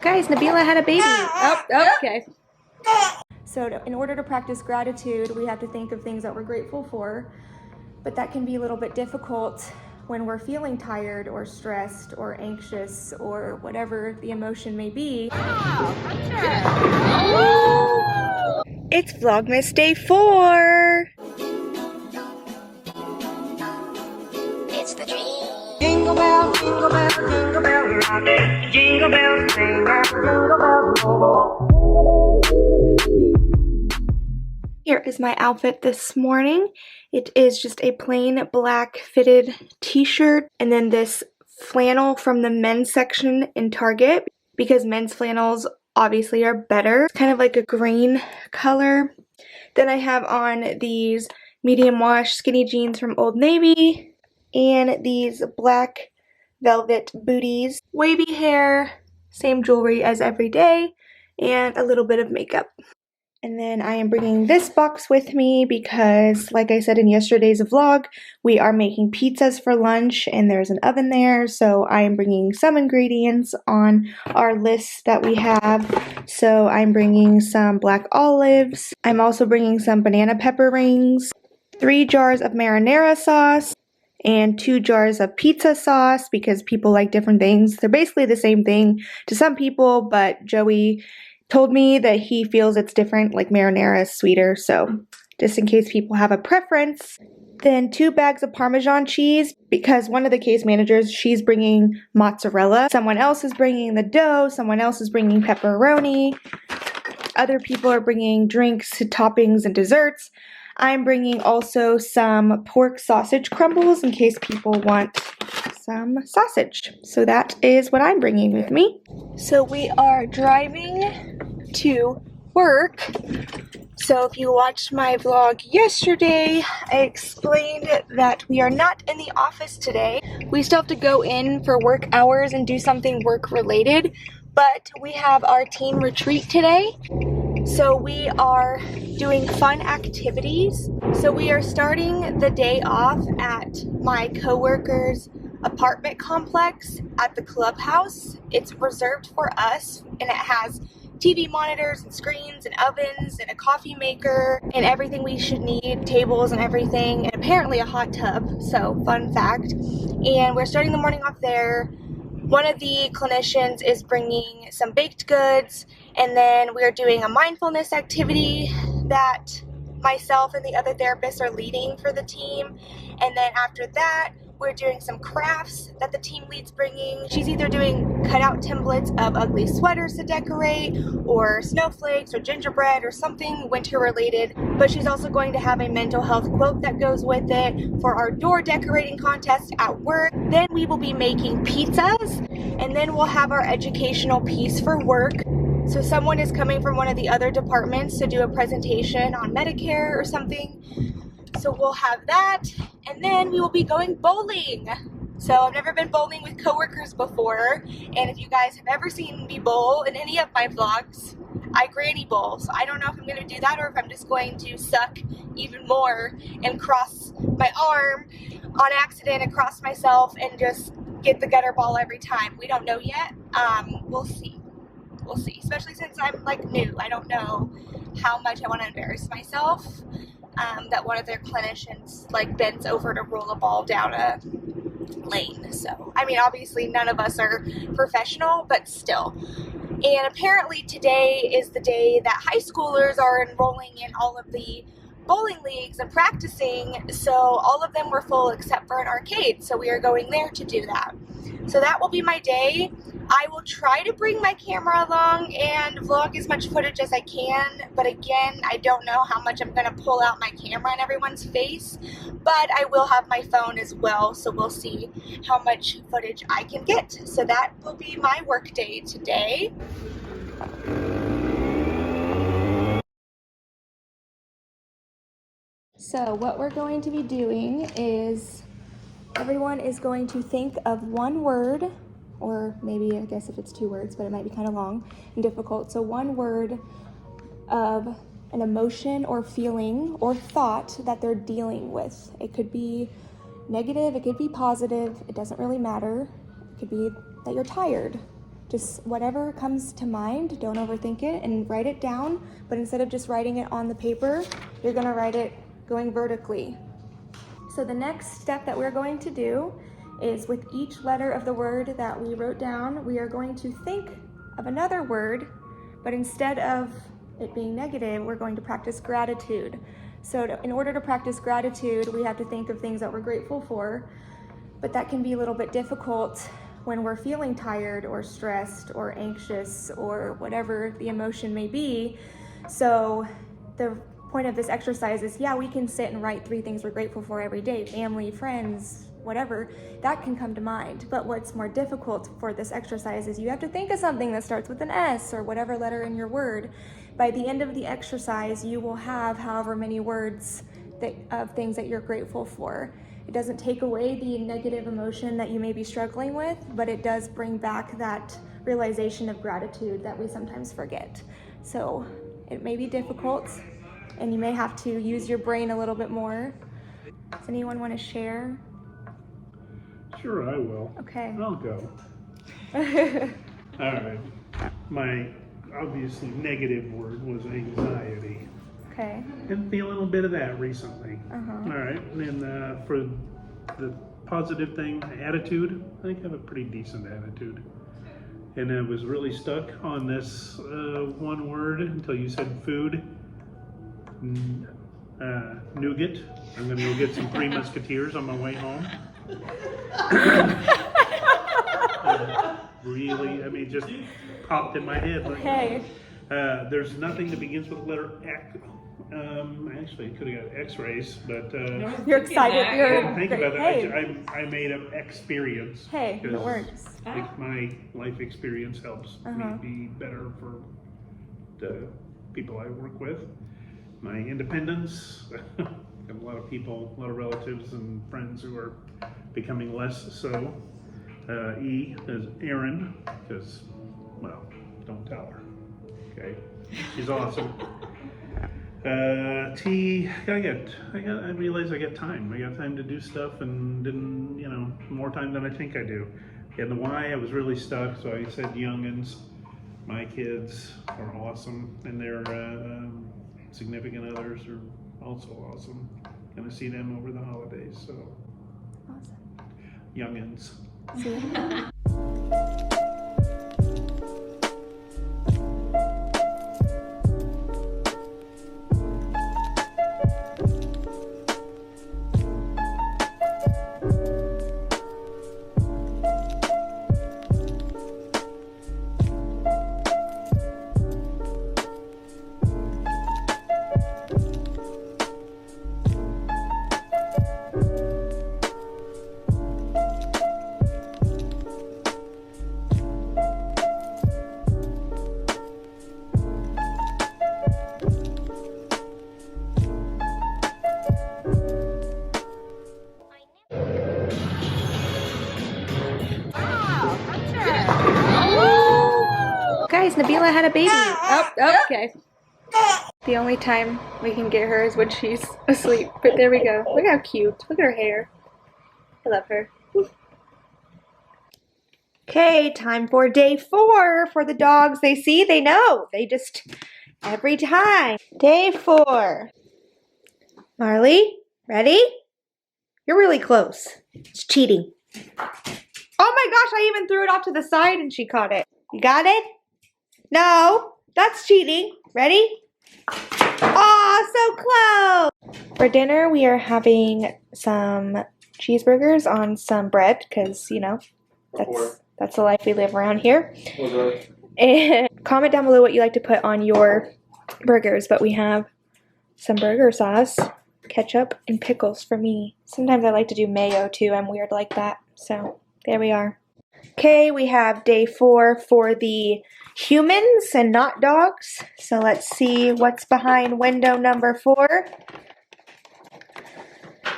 Guys, Nabila had a baby. Oh, okay. So in order to practice gratitude, we have to think of things that we're grateful for, but that can be a little bit difficult when we're feeling tired or stressed or anxious or whatever the emotion may be. It's Vlogmas Day 4! It's the dream. Jingle bell, jingle bell, jingle bell rock. Jingle bells ring, jingle bells roll. Here is my outfit this morning. It is just a plain black fitted t-shirt and then this flannel from the men's section in Target because men's flannels obviously are better. It's kind of like a green color. Then I have on these medium wash skinny jeans from Old Navy and these black velvet booties, wavy hair, same jewelry as every day, and a little bit of makeup. And then I am bringing this box with me because, like I said in yesterday's vlog, we are making pizzas for lunch and there's an oven there, so I am bringing some ingredients on our list that we have. So I'm bringing some black olives, I'm also bringing some banana pepper rings, 3 jars of marinara sauce, and 2 jars of pizza sauce because people like different things. They're basically the same thing to some people, but Joey told me that he feels it's different, like marinara is sweeter, so just in case people have a preference. Then 2 bags of Parmesan cheese because one of the case managers, she's bringing mozzarella. Someone else is bringing the dough, someone else is bringing pepperoni. Other people are bringing drinks, toppings, and desserts. I'm bringing also some pork sausage crumbles in case people want some sausage. So that is what I'm bringing with me. So we are driving to work. So if you watched my vlog yesterday, I explained that we are not in the office today. We still have to go in for work hours and do something work related, but we have our team retreat today. So we are doing fun activities. So we are starting the day off at my coworker's apartment complex at the clubhouse. It's reserved for us and it has TV monitors and screens and ovens and a coffee maker and everything we should need, tables and everything, and apparently a hot tub, so fun fact. And we're starting the morning off there. One of the clinicians is bringing some baked goods, and then we're doing a mindfulness activity that myself and the other therapists are leading for the team. And then after that, we're doing some crafts that the team lead's bringing. She's either doing cutout templates of ugly sweaters to decorate, or snowflakes, or gingerbread, or something winter related. But she's also going to have a mental health quote that goes with it for our door decorating contest at work. Then we will be making pizzas, and then we'll have our educational piece for work. So someone is coming from one of the other departments to do a presentation on Medicare or something. So we'll have that, and then we will be going bowling. So I've never been bowling with coworkers before, and if you guys have ever seen me bowl in any of my vlogs, I granny bowl. So I don't know if I'm going to do that or if I'm just going to suck even more and cross my arm on accident and cross myself and just get the gutter ball every time. We don't know yet. We'll see. We'll see, especially since I'm like new. I don't know how much I want to embarrass myself. That one of their clinicians like bends over to roll a ball down a lane. So, I mean, obviously none of us are professional, but still. And apparently today is the day that high schoolers are enrolling in all of the bowling leagues and practicing. So all of them were full except for an arcade. So we are going there to do that. So that will be my day. I will try to bring my camera along and vlog as much footage as I can, but again, I don't know how much I'm going to pull out my camera in everyone's face, but I will have my phone as well, so we'll see how much footage I can get. So that will be my work day today. So what we're going to be doing is everyone is going to think of one word, or maybe I guess if it's 2 words, but it might be kind of long and difficult. So one word of an emotion or feeling or thought that they're dealing with. It could be negative, it could be positive, it doesn't really matter. It could be that you're tired, Just whatever comes to mind, don't overthink it and write it down. But instead of just writing it on the paper, you're gonna write it going vertically. So the next step that we're going to do is with each letter of the word that we wrote down, we are going to think of another word, but instead of it being negative, we're going to practice gratitude. So in order to practice gratitude, we have to think of things that we're grateful for, but that can be a little bit difficult when we're feeling tired or stressed or anxious or whatever the emotion may be. So the point of this exercise is, yeah, we can sit and write 3 things we're grateful for every day, family, friends, whatever, that can come to mind. But what's more difficult for this exercise is you have to think of something that starts with an S or whatever letter in your word. By the end of the exercise, you will have however many words of things that you're grateful for. It doesn't take away the negative emotion that you may be struggling with, but it does bring back that realization of gratitude that we sometimes forget. So it may be difficult, and you may have to use your brain a little bit more. Does anyone want to share? Sure, I will. Okay. I'll go. All right. My obviously negative word was anxiety. Okay. And feel a little bit of that recently. Uh-huh. All right. And then for the positive thing, attitude, I think I have a pretty decent attitude. And I was really stuck on this one word until you said food. Nougat. I'm going to go get some Three Musketeers on my way home. Really, I mean, just popped in my head. Okay. There's nothing that begins with the letter X. Actually, I could have got X-rays, but You're excited. I You're didn't think about that. Hey. I made up experience. Hey, it works. My life experience helps me be better for the people I work with. My independence. I have a lot of people, a lot of relatives and friends who are becoming less so. E is Erin, because, well, don't tell her. Okay, she's awesome. T, I realize I got time. I got time to do stuff and didn't, more time than I think I do. And the Y, I was really stuck, so I said youngins. My kids are awesome, and their significant others are also awesome. Gonna see them over the holidays, so. Awesome. Youngins. See? Guys, Nabila had a baby. Oh, okay. The only time we can get her is when she's asleep. But there we go. Look how cute. Look at her hair. I love her. Okay, time for day 4 for the dogs. They see, they know. They just, every time. Day 4. Marley, ready? You're really close. It's cheating. Oh my gosh, I even threw it off to the side and she caught it. You got it? No, that's cheating. Ready? Oh, so close. For dinner, we are having some cheeseburgers on some bread because, that's the life we live around here. And comment down below what you like to put on your burgers, but we have some burger sauce, ketchup, and pickles for me. Sometimes I like to do mayo too. I'm weird like that. So there we are. Okay, we have day 4 for the humans and not dogs. So let's see what's behind window number 4.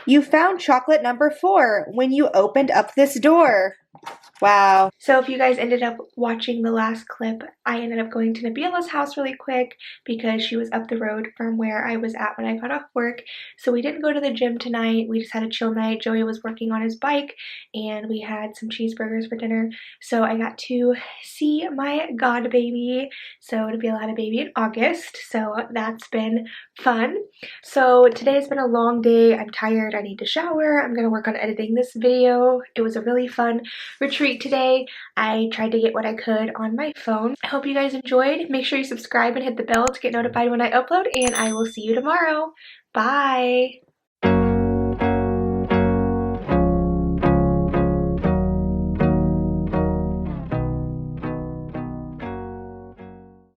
You found chocolate number 4 when you opened up this door. Wow. So if you guys ended up watching the last clip, I ended up going to Nabila's house really quick because she was up the road from where I was at when I got off work. So we didn't go to the gym tonight. We just had a chill night. Joey was working on his bike and we had some cheeseburgers for dinner. So I got to see my god baby. So Nabila had a baby in August. So that's been fun. So today's been a long day. I'm tired. I need to shower. I'm going to work on editing this video. It was a really fun retreat today. I tried to get what I could on my phone. I hope you guys enjoyed. Make sure you subscribe and hit the bell to get notified when I upload, and I will see you tomorrow. Bye!